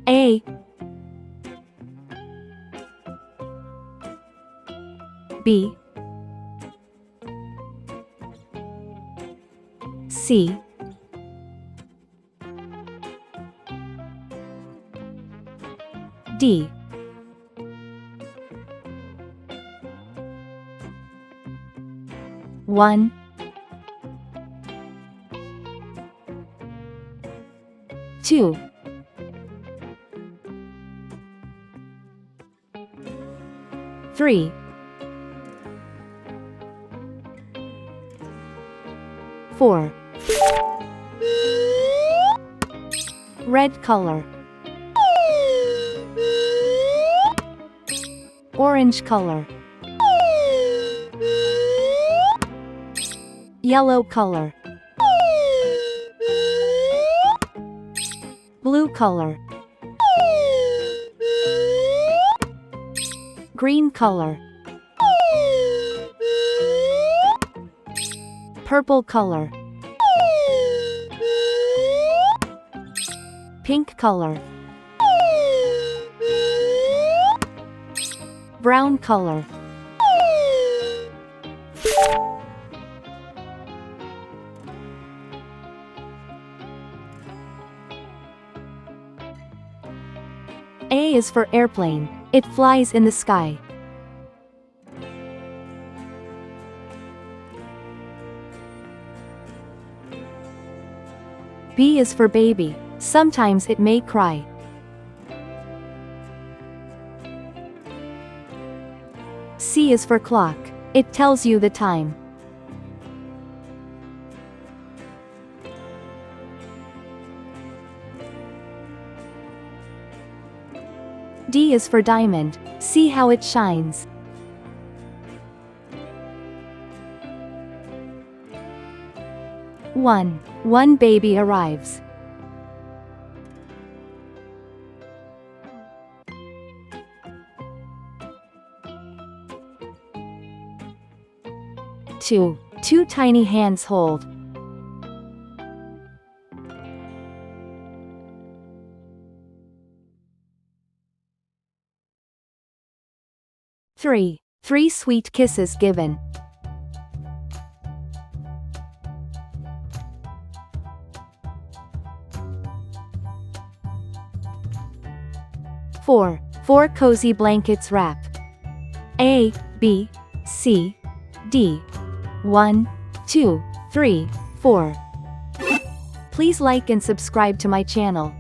A, B, C, D. One, two, three, four. Red color. Orange color. Yellow color. Blue color. Green color. Purple color. Pink color. Brown color. A is for airplane. It flies in the sky. B is for baby. Sometimes it may cry. C is for clock. It tells you the time. D is for diamond. See how it shines. One baby arrives. Two tiny hands hold. Three sweet kisses given. Four cozy blankets wrapped. A, B, C, D. 1, 2, 3, 4. Please like and subscribe to my channel.